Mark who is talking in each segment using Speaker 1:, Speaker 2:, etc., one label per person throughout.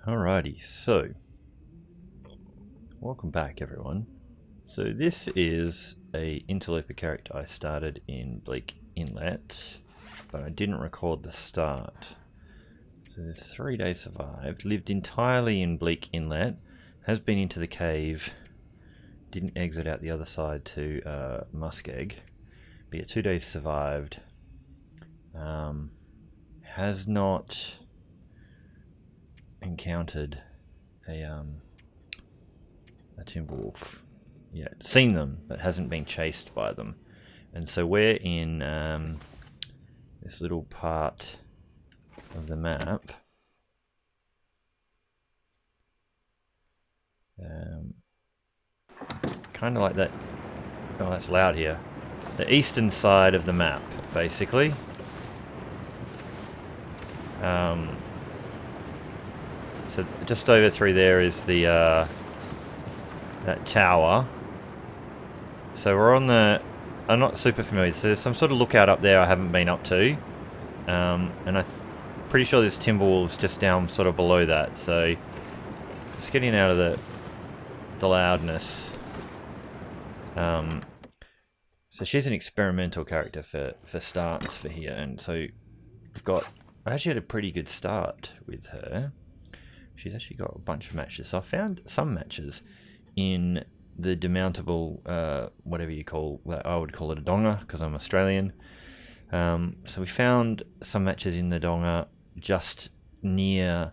Speaker 1: Alrighty, so welcome back everyone. So this is a Interloper character I started in Bleak Inlet, but I didn't record the start. So there's 3 days survived, lived entirely in Bleak Inlet, has been into the cave, didn't exit out the other side to Muskeg, but yeah, 2 days survived. Has not encountered a Timberwolf yet. Seen them, but hasn't been chased by them. And so we're in this little part of the map. Kind of like that. Oh, that's loud here. The eastern side of the map, basically. So just over through there is the that tower. So we're on the... I'm not super familiar. So there's some sort of lookout up there I haven't been up to. And I'm pretty sure there's Timberwolves just down sort of below that. So just getting out of the loudness. So she's an experimental character for starts for here. And so we've got... I actually had a pretty good start with her. She's actually got a bunch of matches. So I found some matches in the demountable, whatever you call, I would call it a donga because I'm Australian. So we found some matches in the donga just near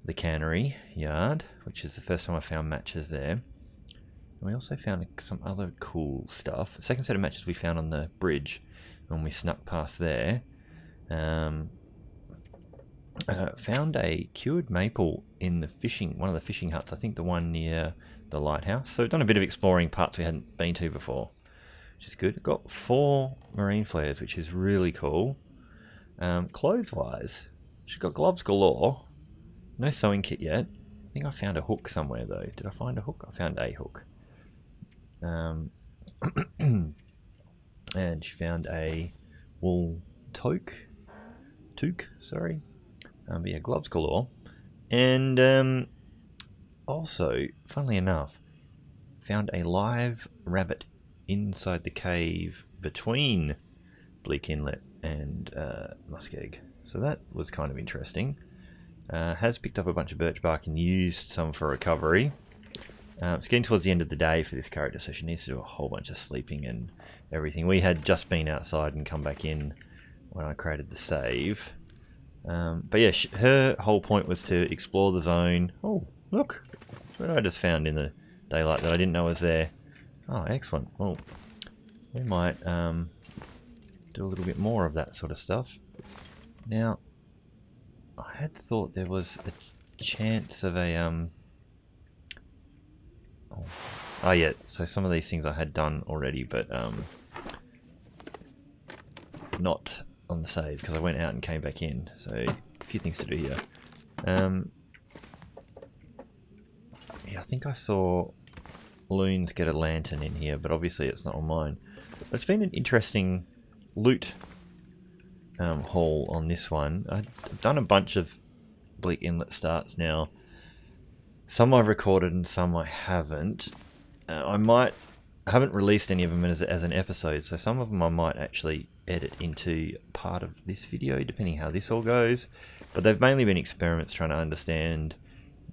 Speaker 1: the cannery yard, which is the first time I found matches there. And we also found some other cool stuff. The second set of matches we found on the bridge when we snuck past there. Found a cured maple in one of the fishing huts. I think the one near the lighthouse. So we've done a bit of exploring parts we hadn't been to before, which is good. Got 4 marine flares, which is really cool. Clothes-wise, she's got gloves galore. No sewing kit yet. I think I found a hook somewhere though. Did I find a hook? I found a hook. And she found a wool toque, sorry. But yeah, gloves galore. And also, funnily enough, found a live rabbit inside the cave between Bleak Inlet and Muskeg. So that was kind of interesting. Has picked up a bunch of birch bark and used some for recovery. It's getting towards the end of the day for this character, so she needs to do a whole bunch of sleeping and everything. We had just been outside and come back in when I created the save. But yeah, her whole point was to explore the zone. Oh, look! What I just found in the daylight that I didn't know was there. Oh, excellent. Well, we might do a little bit more of that sort of stuff. Now, I had thought there was a chance of a... Oh yeah, so some of these things I had done already, but not on the save because I went out and came back in. So a few things to do here. Yeah, I think I saw Loons get a lantern in here, but obviously it's not on mine. But it's been an interesting loot haul on this one. I've done a bunch of Bleak Inlet starts now. Some I've recorded and some I haven't. I haven't released any of them as an episode, so some of them I might actually edit into part of this video, depending how this all goes. But they've mainly been experiments trying to understand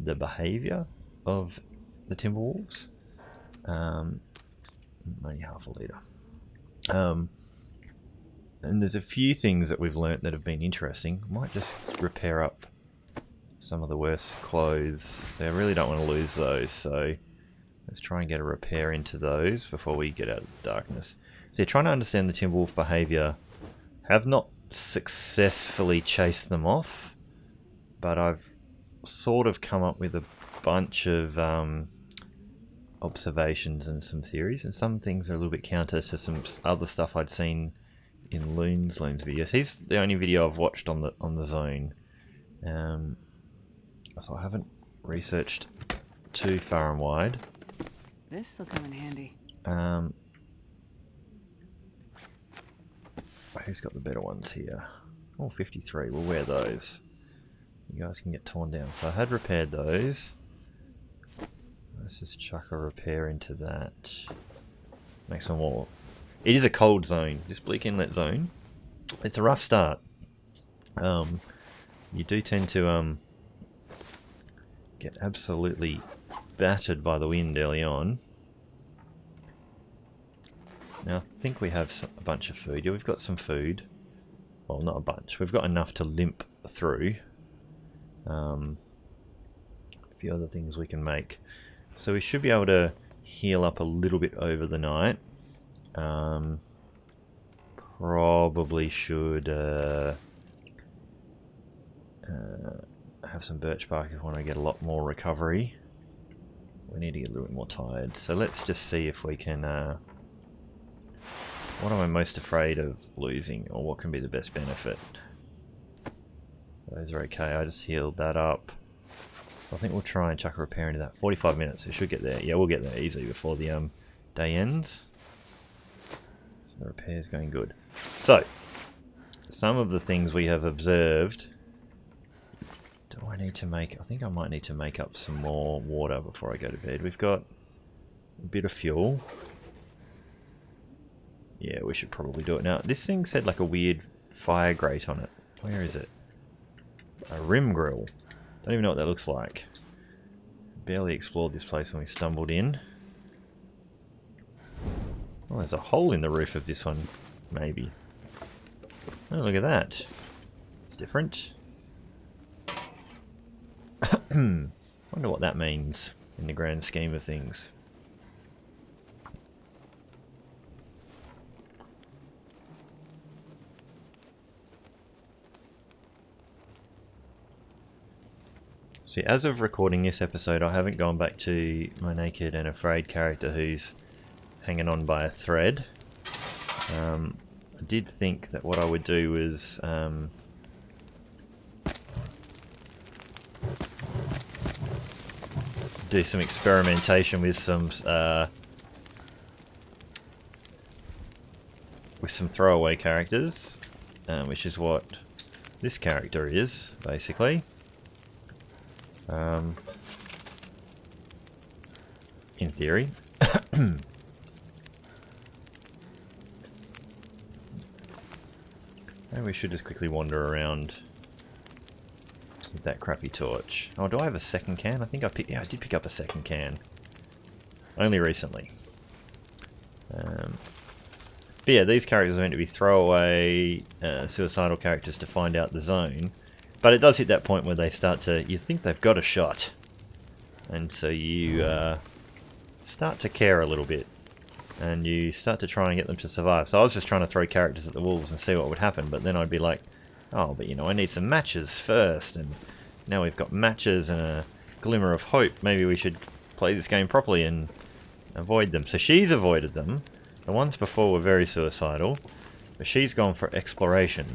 Speaker 1: the behaviour of the Timberwolves. Only half a litre. And there's a few things that we've learnt that have been interesting. Might just repair up some of the worst clothes. So I really don't want to lose those, so let's try and get a repair into those before we get out of the darkness. So trying to understand the Timberwolf behaviour. Have not successfully chased them off, but I've sort of come up with a bunch of observations and some theories, and some things are a little bit counter to some other stuff I'd seen in Loon's videos. He's the only video I've watched on the zone. So I haven't researched too far and wide.
Speaker 2: This'll come in handy.
Speaker 1: Who's got the better ones here? Oh, 53. We'll wear those. You guys can get torn down. So I had repaired those. Let's just chuck a repair into that. Make some more. It is a cold zone. This Bleak Inlet zone. It's a rough start. You do tend to get absolutely battered by the wind early on. Now I think we have a bunch of food. Yeah, we've got some food. Well, not a bunch. We've got enough to limp through. A few other things we can make. So we should be able to heal up a little bit over the night. Probably should have some birch bark if we want to get a lot more recovery. We need to get a little bit more tired. So let's just see if we can... what am I most afraid of losing, or what can be the best benefit? Those are okay. I just healed that up. So I think we'll try and chuck a repair into that. 45 minutes, we should get there. Yeah, we'll get there easily before the day ends. So the repair's going good. So, some of the things we have observed. Do I need to make... I think I might need to make up some more water before I go to bed. We've got a bit of fuel. Yeah, we should probably do it now. This thing said like a weird fire grate on it. Where is it? A rim grill. Don't even know what that looks like. Barely explored this place when we stumbled in. Oh, there's a hole in the roof of this one. Maybe. Oh, look at that. It's different. Wonder what that means in the grand scheme of things. See, as of recording this episode, I haven't gone back to my naked and afraid character who's hanging on by a thread. I did think that what I would do was do some experimentation with some throwaway characters, which is what this character is, basically. In theory. Maybe we should just quickly wander around with that crappy torch. Oh, do I have a second can? I think I picked... Yeah, I did pick up a second can. Only recently. But yeah, these characters are meant to be throwaway, suicidal characters to find out the zone. But it does hit that point where they start to... You think they've got a shot. And so you start to care a little bit. And you start to try and get them to survive. So I was just trying to throw characters at the wolves and see what would happen. But then I'd be like, oh, but you know, I need some matches first. And now we've got matches and a glimmer of hope. Maybe we should play this game properly and avoid them. So she's avoided them. The ones before were very suicidal. But she's gone for exploration.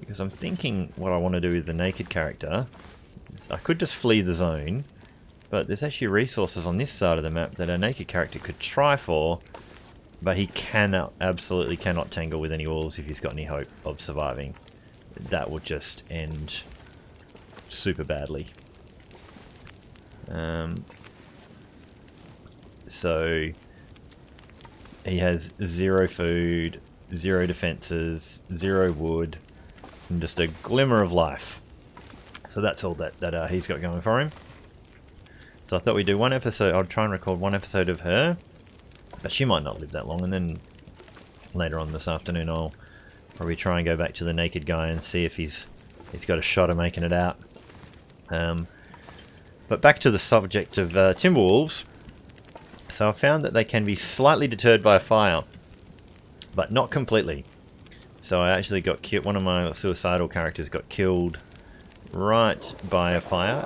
Speaker 1: Because I'm thinking what I want to do with the naked character is I could just flee the zone, but there's actually resources on this side of the map that a naked character could try for, but he absolutely cannot tangle with any wolves if he's got any hope of surviving. That would just end super badly. So he has 0 food, 0 defenses, 0 wood, and just a glimmer of life. So that's all that he's got going for him. So I thought we'd do one episode. I'll try and record one episode of her, but she might not live that long. And then later on this afternoon, I'll probably try and go back to the naked guy and see if he's got a shot of making it out. But back to the subject of Timberwolves. So I found that they can be slightly deterred by a fire, but not completely. So I actually got killed. One of my suicidal characters got killed right by a fire,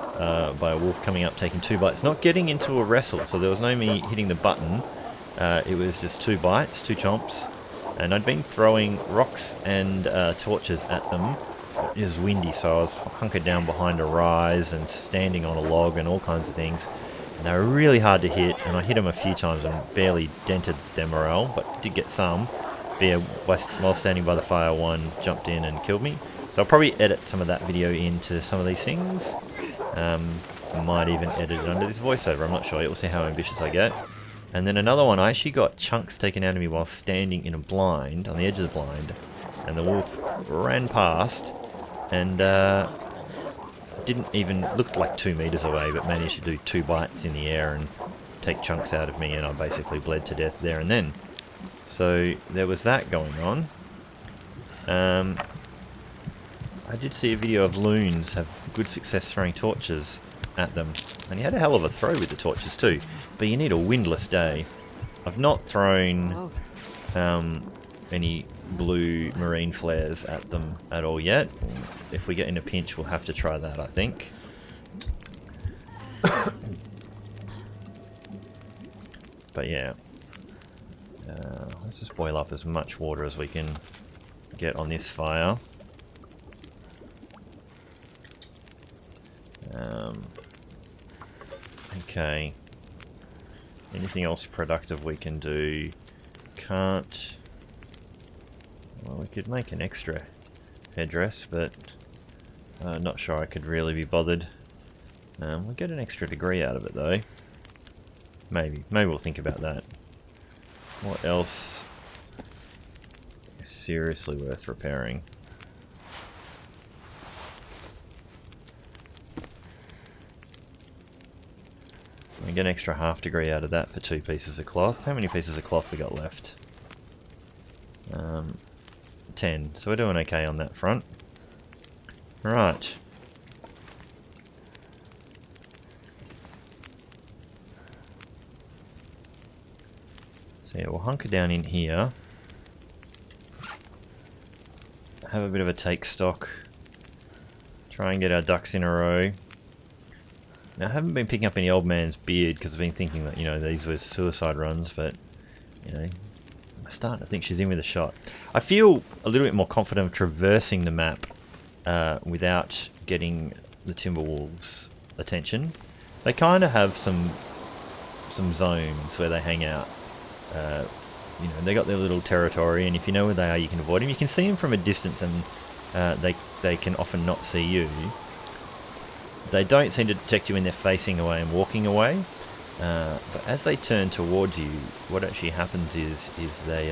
Speaker 1: by a wolf coming up, taking 2 bites, not getting into a wrestle. So there was no me hitting the button. It was just 2 bites, 2 chomps, and I'd been throwing rocks and torches at them. It was windy, so I was hunkered down behind a rise and standing on a log and all kinds of things. And they were really hard to hit, and I hit them a few times and barely dented their morale, but did get some. While standing by the fire, one jumped in and killed me. So I'll probably edit some of that video into some of these things. Might even edit it under this voiceover, I'm not sure yet, we'll see how ambitious I get. And then another one, I actually got chunks taken out of me while standing in a blind, on the edge of the blind, and the wolf ran past, and didn't even, looked like 2 meters away, but managed to do 2 bites in the air and take chunks out of me, and I basically bled to death there and then. So there was that going on. I did see a video of loons have good success throwing torches at them, and he had a hell of a throw with the torches too, but you need a windless day. I've not thrown any blue marine flares at them at all yet. If we get in a pinch, we'll have to try that, I think. But yeah, let's just boil up as much water as we can get on this fire. Okay. Anything else productive we can do? Can't. Well, we could make an extra headdress, but not sure I could really be bothered. We'll get an extra degree out of it though. Maybe we'll think about that. What else is seriously worth repairing? We get an extra half degree out of that for 2 pieces of cloth. How many pieces of cloth we got left? 10. So we're doing okay on that front. Right. So yeah, we'll hunker down in here. Have a bit of a take stock. Try and get our ducks in a row. Now, I haven't been picking up any old man's beard because I've been thinking that, you know, these were suicide runs, but, you know, I'm starting to think she's in with a shot. I feel a little bit more confident of traversing the map without getting the Timberwolves' attention. They kind of have some zones where they hang out. You know, they got their little territory, and if you know where they are, you can avoid them. You can see them from a distance, and they can often not see you. They don't seem to detect you when they're facing away and walking away, but as they turn towards you, what actually happens is they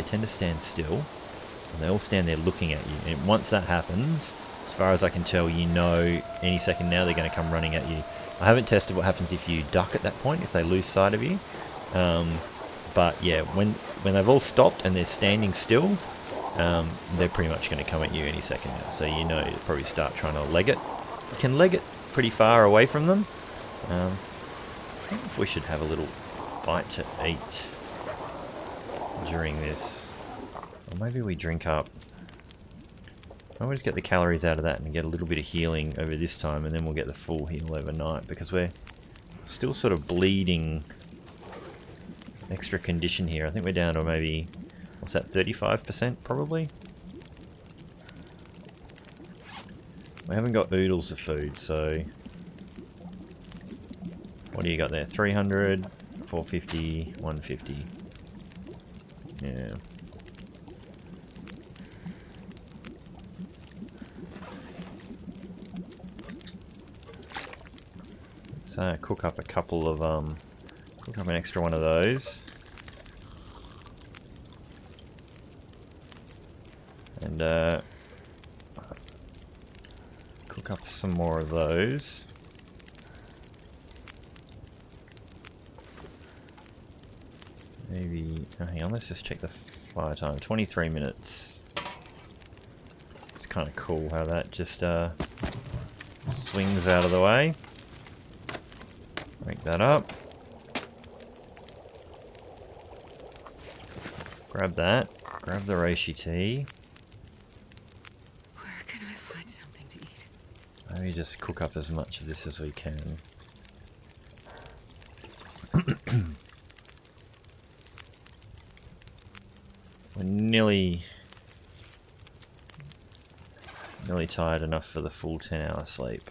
Speaker 1: tend to stand still, and they all stand there looking at you. And once that happens, as far as I can tell, you know any second now they're going to come running at you. I haven't tested what happens if you duck at that point, if they lose sight of you. But yeah, when they've all stopped and they're standing still, they're pretty much going to come at you any second now. So you know, you'll probably start trying to leg it. You can leg it pretty far away from them. I think if we should have a little bite to eat during this. Or maybe we drink up. I'll just get the calories out of that and get a little bit of healing over this time, and then we'll get the full heal overnight, because we're still sort of bleeding extra condition here. I think we're down to maybe, what's that, 35% probably? We haven't got oodles of food, so what do you got there? 300, 450, 150. Yeah. Let's cook up a couple of cook up an extra one of those. And cook up some more of those. Maybe, oh, hang on, let's just check the fire time. 23 minutes. It's kind of cool how that just swings out of the way. Break that up. Grab that. Grab the reishi tea.
Speaker 2: Where can I find something to eat?
Speaker 1: Maybe just cook up as much of this as we can. We're nearly tired enough for the full 10-hour sleep.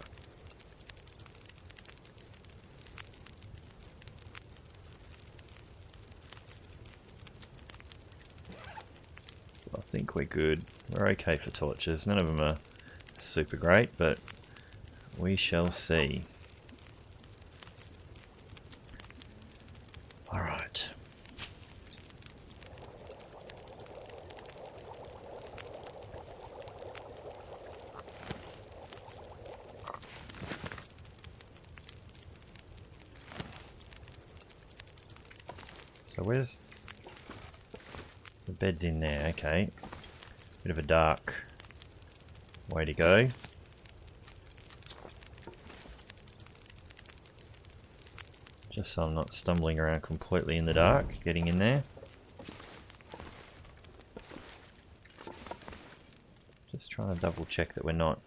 Speaker 1: So I think we're good. We're okay for torches. None of them are super great, but we shall see. Alright. So where's the bed's in there? Okay. Bit of a dark way to go. Just so I'm not stumbling around completely in the dark, getting in there. Just trying to double check that we're not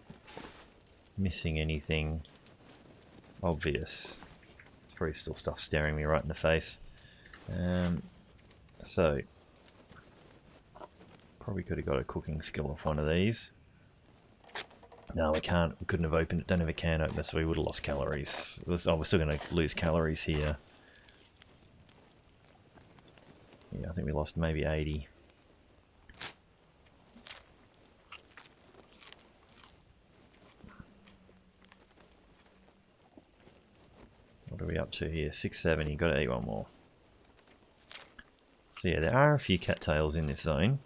Speaker 1: missing anything obvious. There's probably still stuff staring me right in the face. So, probably could have got a cooking skill off one of these. No, we can't. We couldn't have opened it. Don't have a can opener, so we would have lost calories. We're still going to lose calories here. Yeah, I think we lost maybe 80. What are we up to here? 670. Got to eat one more. So yeah, there are a few cattails in this zone.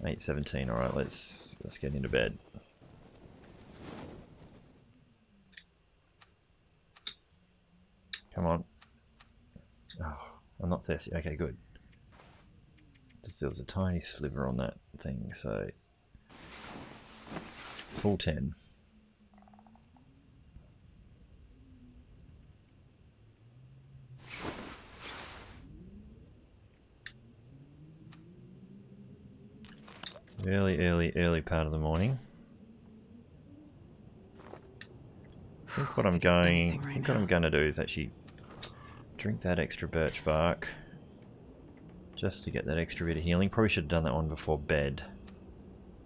Speaker 1: 8:17. All right, let's get into bed. Come on. Oh, I'm not thirsty. Okay, good. Just there was a tiny sliver on that thing, so full 10. Early part of the morning. I think what I'm going to do is actually drink that extra birch bark just to get that extra bit of healing. Probably should have done that one before bed.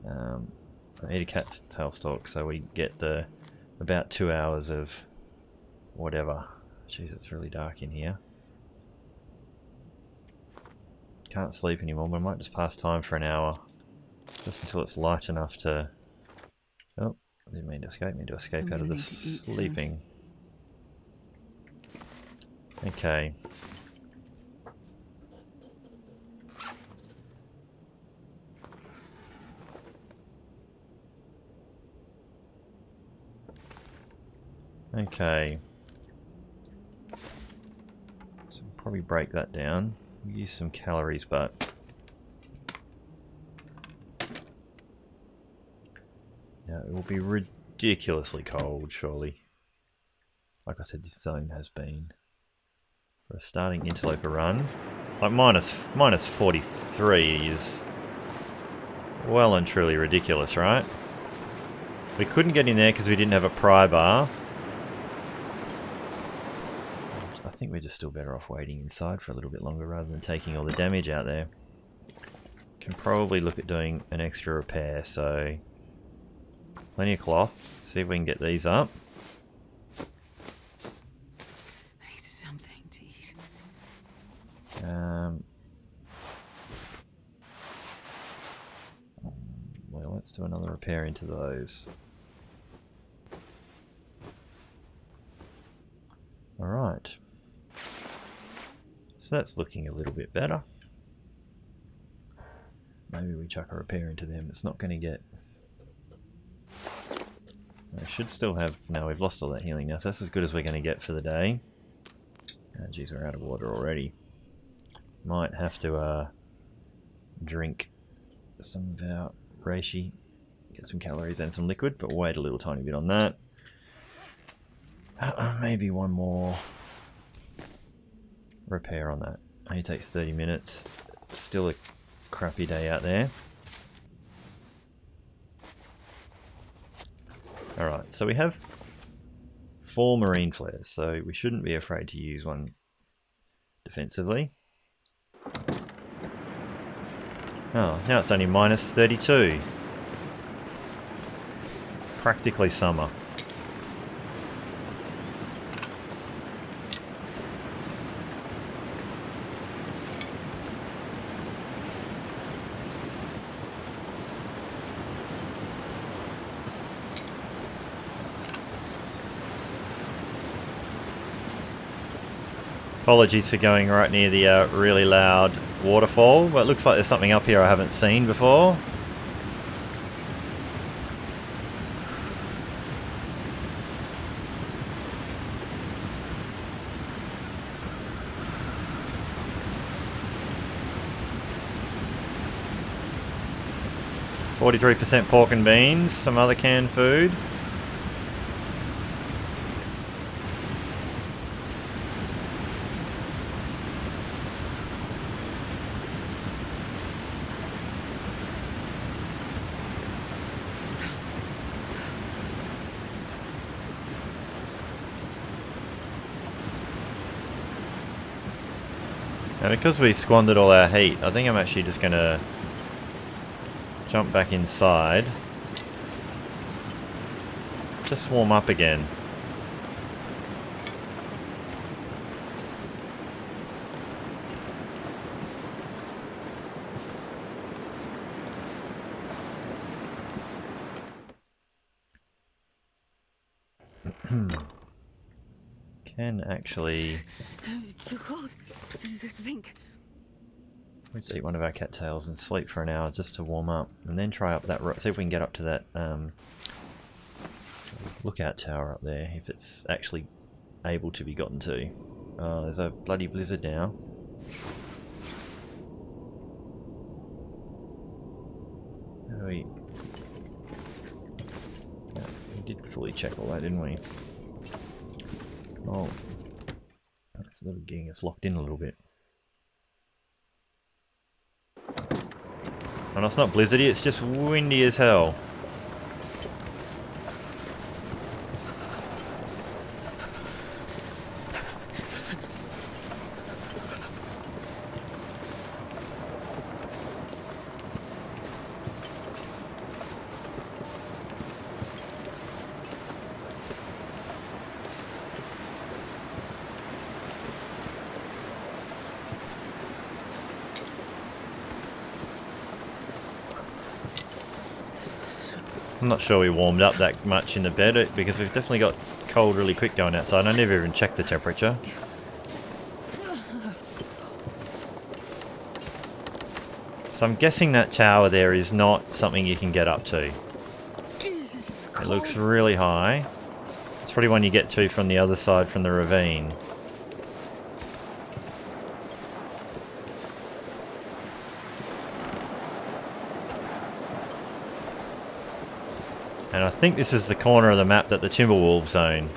Speaker 1: I eat a cat's tail stalk, so we get the about 2 hours of whatever. Jeez, it's really dark in here. Can't sleep anymore, but I might just pass time for an hour. Just until it's light enough to... Oh, I didn't mean to escape. I mean to escape out of the sleeping. Okay. Okay. So we'll probably break that down. We'll use some calories, but... yeah, it will be ridiculously cold, surely. Like I said, this zone has been, for a starting Interloper run, like minus 43 is well and truly ridiculous, right? We couldn't get in there because we didn't have a pry bar. I think we're just still better off waiting inside for a little bit longer rather than taking all the damage out there. Can probably look at doing an extra repair, so... plenty of cloth. See if we can get these up.
Speaker 2: I need something to eat.
Speaker 1: Well, let's do another repair into those. Alright. So that's looking a little bit better. Maybe we chuck a repair into them. It's not going to get... I should still have... no, we've lost all that healing now, so that's as good as we're going to get for the day. Oh, geez, we're out of water already. Might have to drink some of our reishi, get some calories and some liquid, but wait a little tiny bit on that. Maybe one more repair on that. Only takes 30 minutes. Still a crappy day out there. Alright, so we have 4 marine flares, so we shouldn't be afraid to use one defensively. Oh, now it's only minus 32. Practically summer. Apologies for going right near the really loud waterfall, but it looks like there's something up here I haven't seen before. %43 pork and beans, some other canned food. Now because we squandered all our heat, I think I'm actually just going to jump back inside. Just warm up again. Can actually...
Speaker 2: It's too cold to think.
Speaker 1: Let's eat one of our cattails and sleep for an hour just to warm up, and then try up that road. See if we can get up to that lookout tower up there, if it's actually able to be gotten to. Oh, there's a bloody blizzard now. How do we... Yeah, we did fully check all that, didn't we? Oh, that's getting us locked in a little bit. And it's not blizzardy, it's just windy as hell. I'm not sure we warmed up that much in the bed because we've definitely got cold really quick going outside. I never even checked the temperature. So I'm guessing that tower there is not something you can get up to. It looks really high. It's probably one you get to from the other side from the ravine. And I think this is the corner of the map that the Timberwolves own.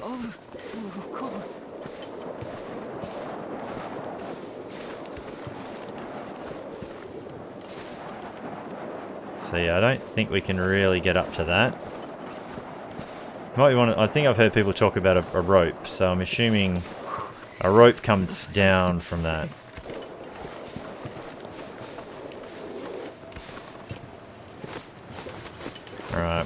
Speaker 2: Oh, so cold.
Speaker 1: So yeah, I don't think we can really get up to that. Might be I think I've heard people talk about a rope, so I'm assuming a rope comes down from that. Alright.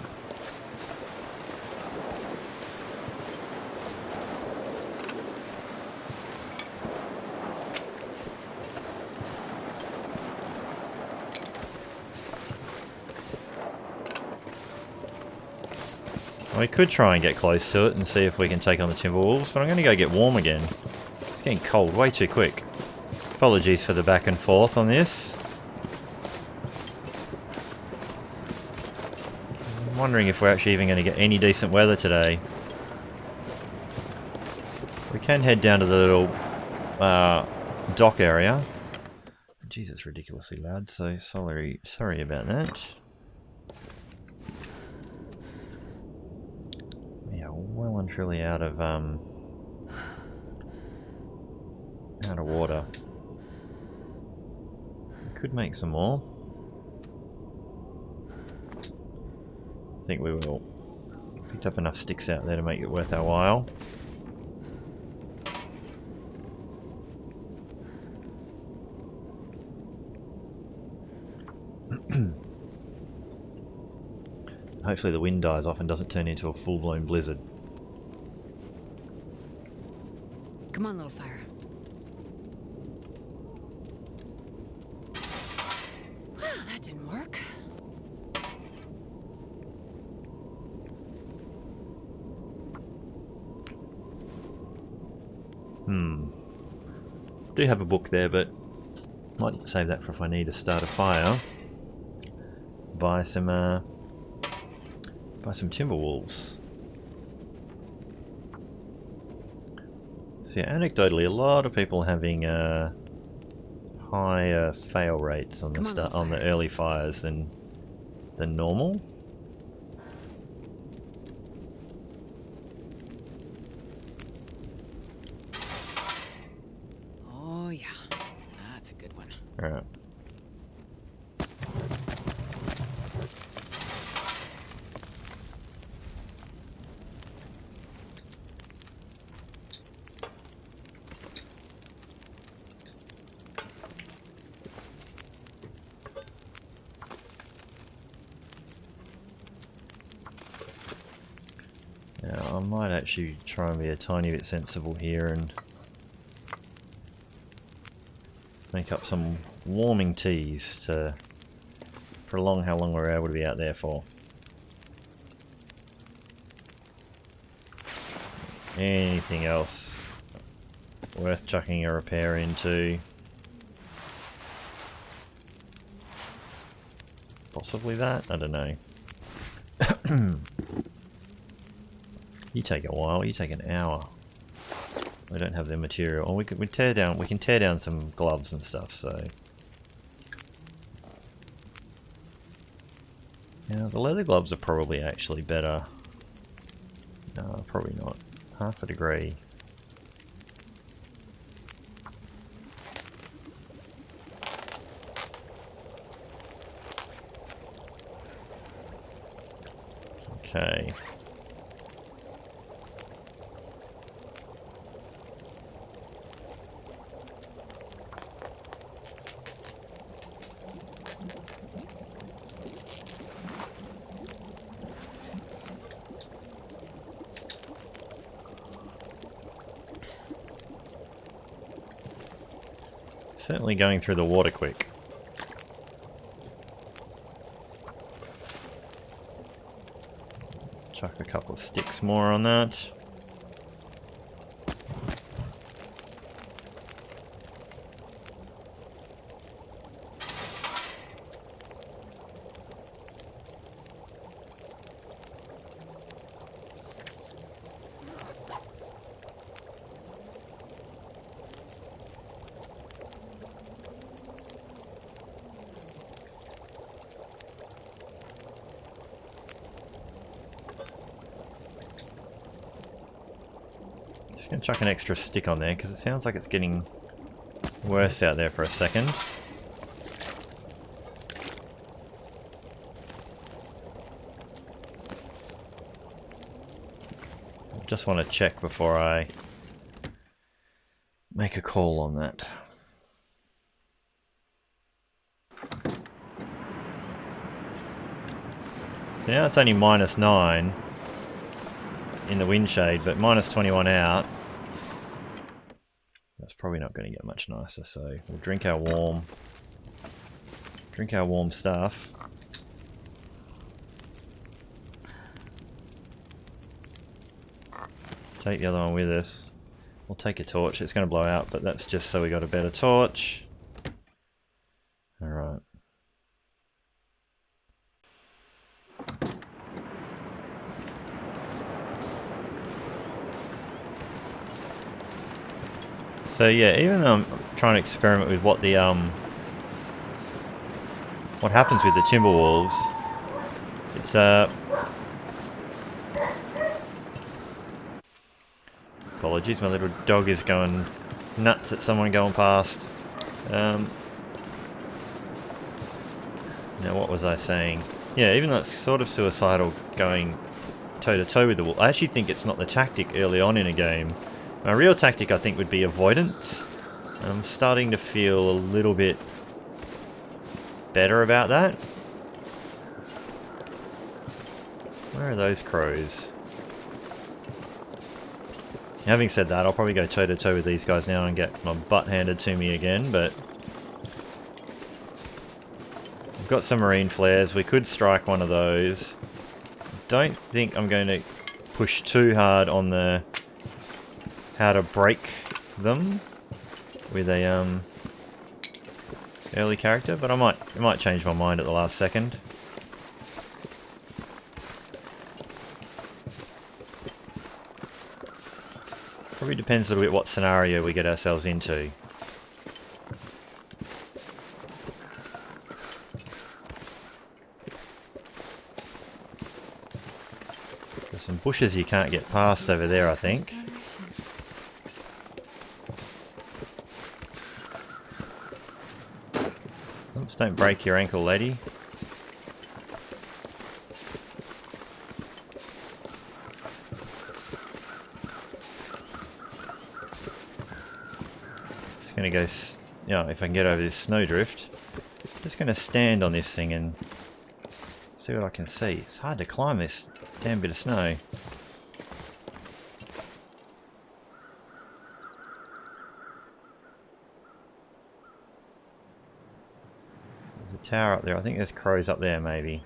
Speaker 1: We could try and get close to it and see if we can take on the Timberwolves, but I'm going to go get warm again. It's getting cold way too quick. Apologies for the back and forth on this. I'm wondering if we're actually even going to get any decent weather today. We can head down to the little dock area. Jeez, it's ridiculously loud, so sorry about that. Yeah, well and truly out of water. We could make some more. I think we will. Picked up enough sticks out there to make it worth our while. Hopefully the wind dies off and doesn't turn into a full-blown blizzard.
Speaker 2: Come on, little fire. Well, that didn't work.
Speaker 1: Do have a book there, but might save that for if I need to start a fire. Buy some Timberwolves. So yeah, anecdotally, a lot of people having higher fail rates on the early fires than normal.
Speaker 2: Oh yeah, that's a good one.
Speaker 1: All right. Now, I might actually try and be a tiny bit sensible here and make up some warming teas to prolong how long we're able to be out there for. Anything else worth chucking a repair into? Possibly that? I don't know. You take a while, you take an hour. We don't have the material. Or we can tear down some gloves and stuff, so. Yeah, the leather gloves are probably actually better. No, probably not. Half a degree. Okay. Certainly going through the water quick. Chuck a couple of sticks more on that. Just gonna chuck an extra stick on there because it sounds like it's getting worse out there for a second. Just want to check before I make a call on that. So now it's only -9 in the wind shade, but -21 out. That's probably not going to get much nicer, so we'll drink our warm stuff. Take the other one with us. We'll take a torch. It's going to blow out, but that's just so we got a better torch. Alright. So yeah, even though I'm trying to experiment with what the what happens with the Timberwolves, it's apologies, my little dog is going nuts at someone going past. Now what was I saying? Yeah, even though it's sort of suicidal going toe to toe with the wolf, I actually think it's not the tactic early on in a game. My real tactic, I think, would be avoidance. And I'm starting to feel a little bit better about that. Where are those crows? Having said that, I'll probably go toe to toe with these guys now and get my butt handed to me again, but I've got some marine flares. We could strike one of those. Don't think I'm going to push too hard on the how to break them with a early character, but I might change my mind at the last second. Probably depends a little bit what scenario we get ourselves into. There's some bushes you can't get past over there, I think. Oops, don't break your ankle, lady. Just gonna go, if I can get over this snowdrift. Just gonna stand on this thing and see what I can see. It's hard to climb this damn bit of snow. There's a tower up there. I think there's crows up there, maybe.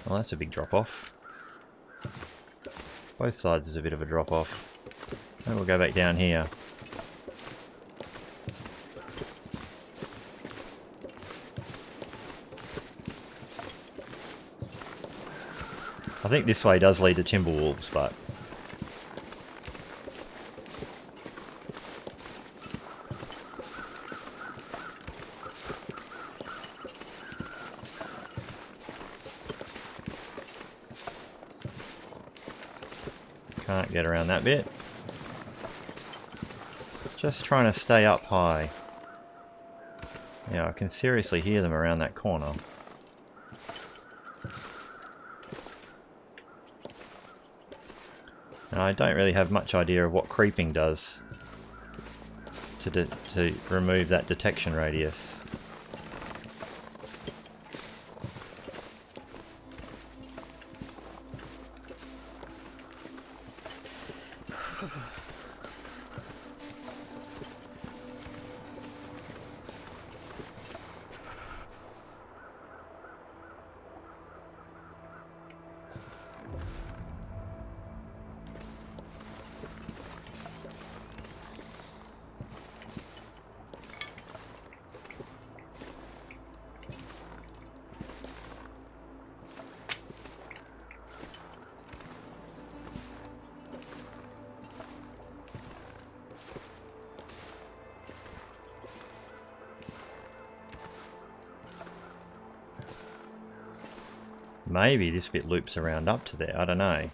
Speaker 1: Oh, that's a big drop-off. Both sides is a bit of a drop-off. Maybe we'll go back down here. I think this way does lead to Timberwolves, but... can't get around that bit. Just trying to stay up high. Yeah, I can seriously hear them around that corner. And I don't really have much idea of what creeping does to remove that detection radius. Maybe this bit loops around up to there, I don't know.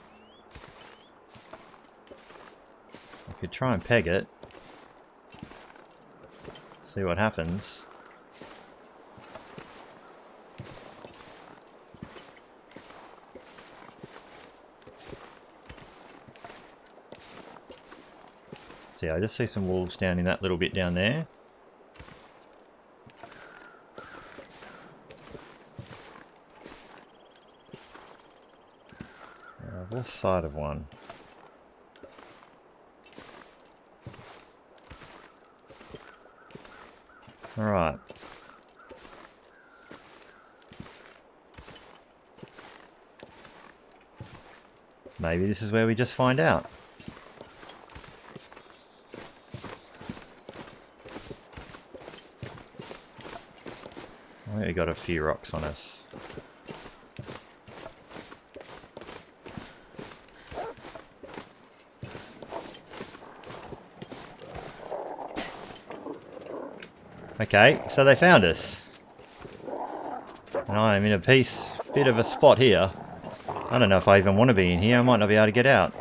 Speaker 1: I could try and peg it. See what happens. See, I just see some wolves down in that little bit down there. This side of one. Alright. Maybe this is where we just find out. I think we got a few rocks on us. Okay, so they found us. And I am in a bit of a spot here. I don't know if I even want to be in here. I might not be able to get out.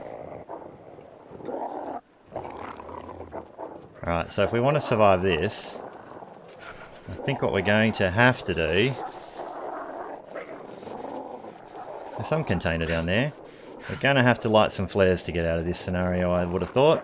Speaker 1: Alright, so if we want to survive this, I think what we're going to have to do... There's some container down there. We're going to have to light some flares to get out of this scenario, I would have thought.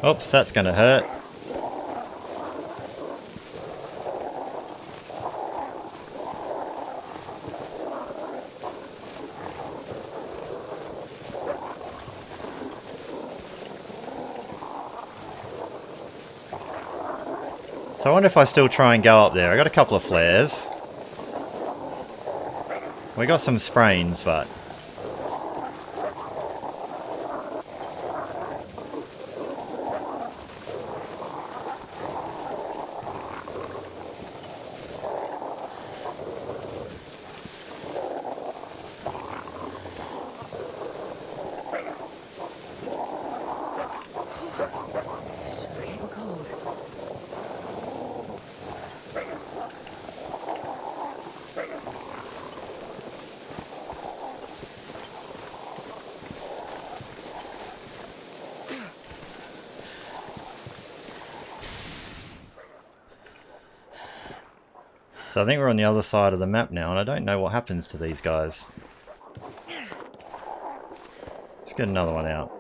Speaker 1: Oops, that's going to hurt. So I wonder if I still try and go up there. I got a couple of flares. We got some sprains, but...
Speaker 2: Sure getting cold.
Speaker 1: So I think we're on the other side of the map now, and I don't know what happens to these guys. Let's get another one out.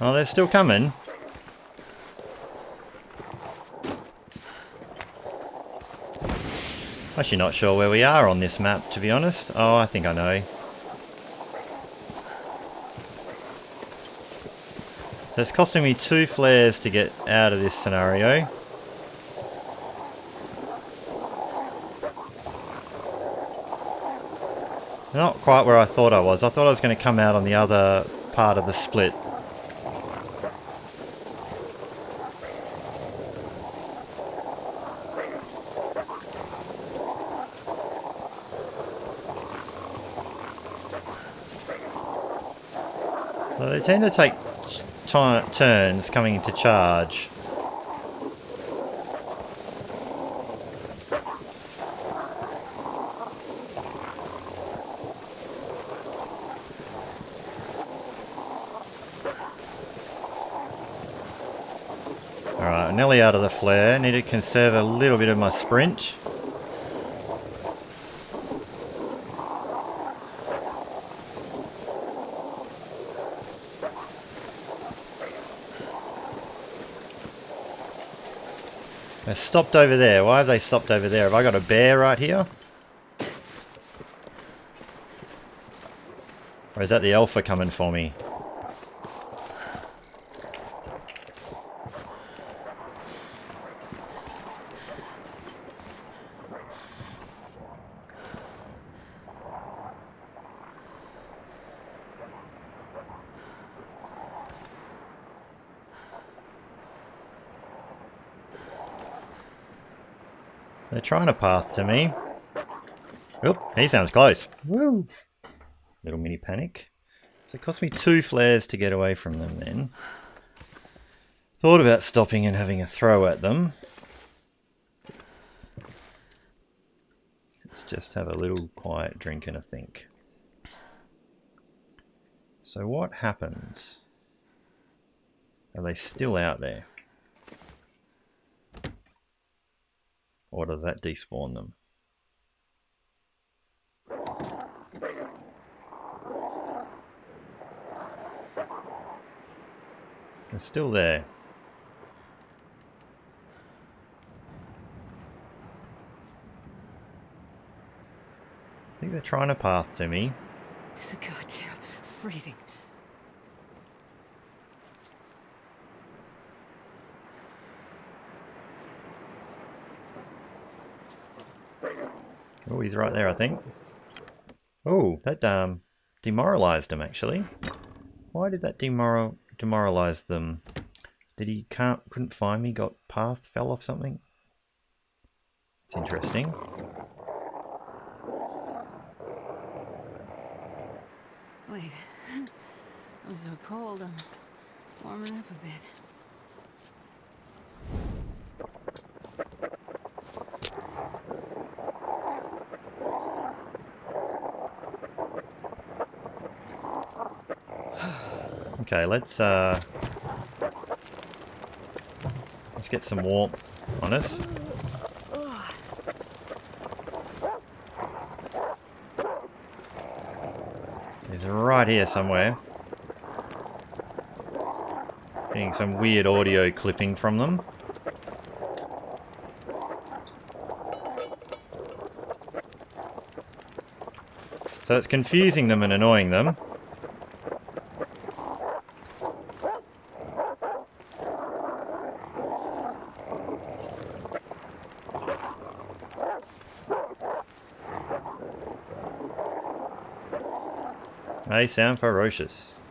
Speaker 1: Oh, they're still coming. Actually not sure where we are on this map, to be honest. Oh, I think I know. So it's costing me 2 flares to get out of this scenario. Not quite where I thought I was. I thought I was going to come out on the other part of the split. So they tend to take turns coming into charge. Alright, nearly out of the flare. Need to conserve a little bit of my sprint. They stopped over there. Why have they stopped over there? Have I got a bear right here? Or is that the alpha coming for me? They're trying to path to me. Oop, he sounds close. Woo! Little mini panic. So it cost me 2 flares to get away from them then. Thought about stopping and having a throw at them. Let's just have a little quiet drink and a think. So what happens? Are they still out there? Or does that despawn them? They're still there. I think they're trying to path to me.
Speaker 2: It's a goddamn freezing.
Speaker 1: Oh, he's right there, I think. Oh, that demoralized him, actually. Why did that demoralize them? Did he couldn't find me, got past, fell off something? It's interesting.
Speaker 2: Wait. I'm so cold. I'm warming up a bit.
Speaker 1: Okay, let's get some warmth on us. It's right here somewhere. Getting some weird audio clipping from them. So it's confusing them and annoying them. They sound ferocious.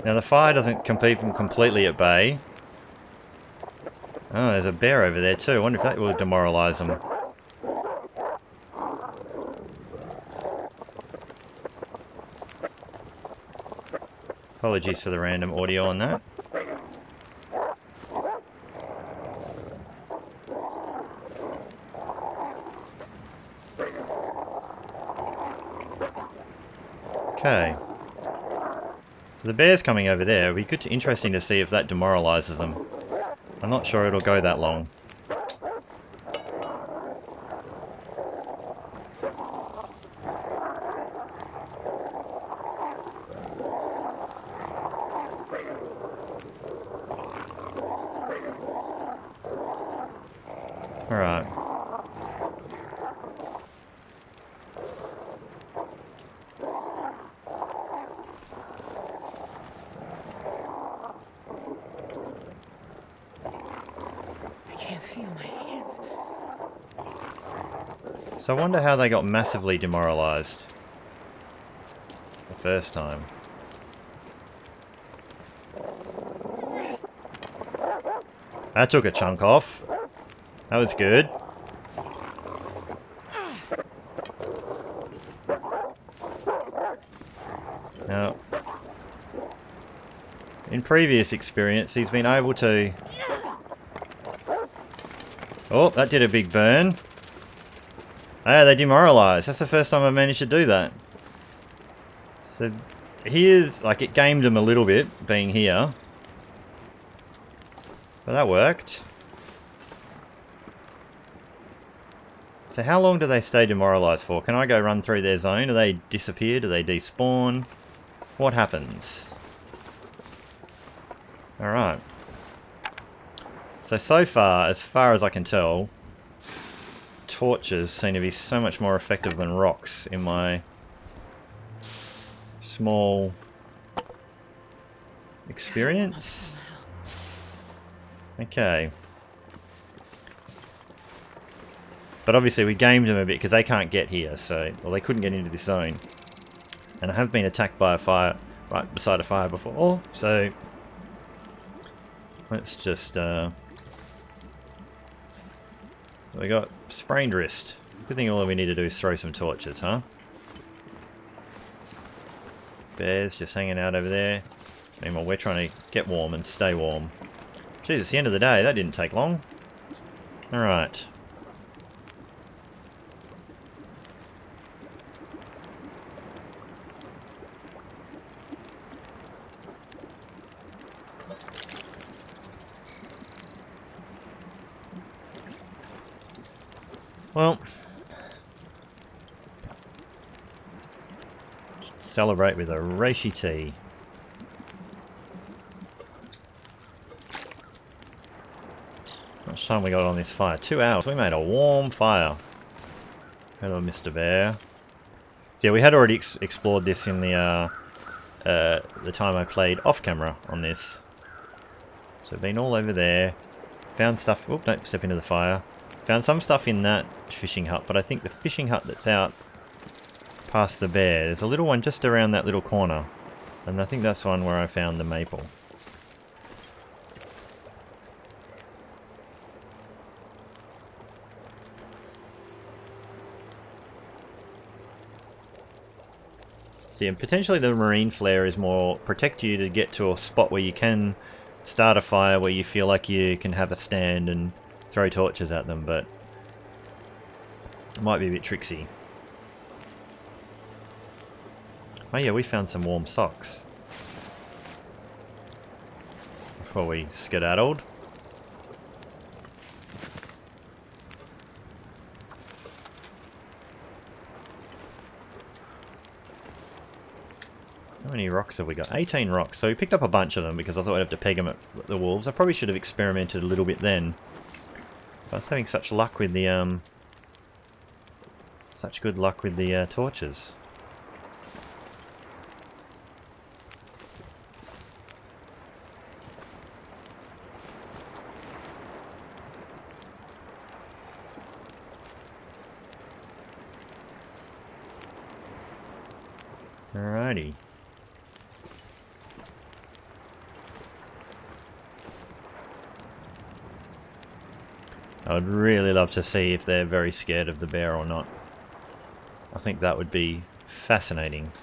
Speaker 1: Now the fire doesn't keep them completely at bay. Oh, there's a bear over there too. I wonder if that will demoralise them. Apologies for the random audio on that. Okay. So the bear's coming over there. It'll be interesting to see if that demoralises them. I'm not sure it'll go that long. Alright. So I wonder how they got massively demoralised the first time. That took a chunk off. That was good. Now, in previous experience, he's been able to... Oh, that did a big burn. Ah, they demoralised. That's the first time I managed to do that. So, here's... Like, it gamed him a little bit, being here. But that worked. So how long do they stay demoralised for? Can I go run through their zone? Do they disappear? Do they despawn? What happens? Alright. So far as I can tell, torches seem to be so much more effective than rocks in my small experience. Okay. But obviously we gamed them a bit because they can't get here, so... Well, they couldn't get into this zone. And I have been attacked by a fire right beside a fire before, so... Let's just... So we got sprained wrist. Good thing all we need to do is throw some torches, huh? Bears just hanging out over there. Meanwhile, we're trying to get warm and stay warm. Geez, it's the end of the day. That didn't take long. Alright. Well, celebrate with a reishi tea. How much time we got on this fire? 2 hours. We made a warm fire. Hello, Mr. Bear. So yeah, we had already explored this in the time I played off camera on this. So been all over there. Found stuff. Oop, don't step into the fire. Found some stuff in that fishing hut, but I think the fishing hut that's out past the bear, there's a little one just around that little corner. And I think that's one where I found the maple. See, and potentially the marine flare is more protect you to get to a spot where you can start a fire, where you feel like you can have a stand and throw torches at them, but it might be a bit tricksy. Oh yeah, we found some warm socks before we skedaddled. How many rocks have we got? 18 rocks. So we picked up a bunch of them because I thought I'd have to peg them at the wolves. I probably should have experimented a little bit then. But I was having such luck with the such good luck with the torches. Alrighty. I would really love to see if they're very scared of the bear or not. I think that would be fascinating.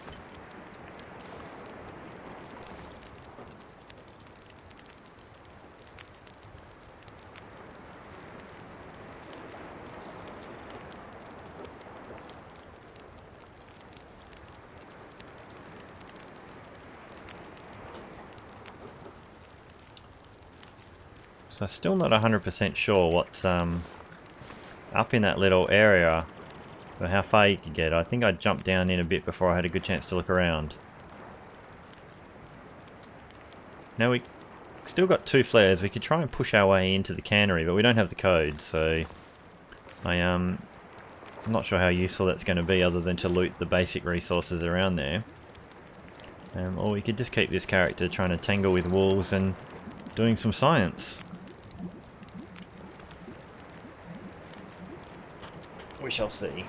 Speaker 1: So still not 100% sure what's up in that little area, or how far you could get. I think I jumped down in a bit before I had a good chance to look around. Now we still got 2 flares. We could try and push our way into the cannery, but we don't have the code, so I'm not sure how useful that's going to be other than to loot the basic resources around there. Or we could just keep this character trying to tangle with wolves and doing some science. We shall see.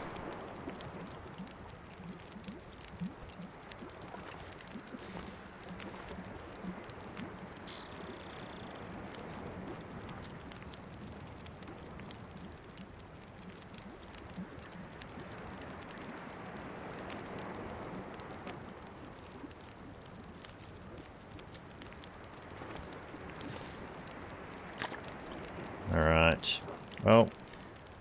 Speaker 1: Alright, well,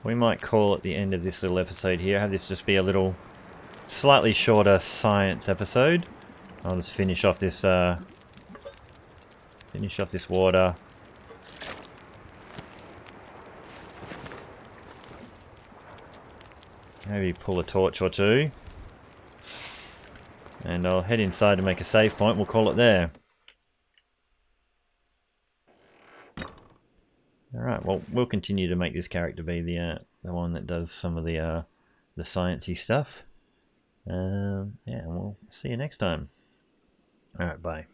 Speaker 1: we might call it the end of this little episode here. Have this just be a little slightly shorter science episode. I'll just finish off this water. Maybe pull a torch or two. And I'll head inside to make a save point. We'll call it there. Alright, well, we'll continue to make this character be the one that does some of the sciencey stuff. Yeah, and we'll see you next time. Alright, bye.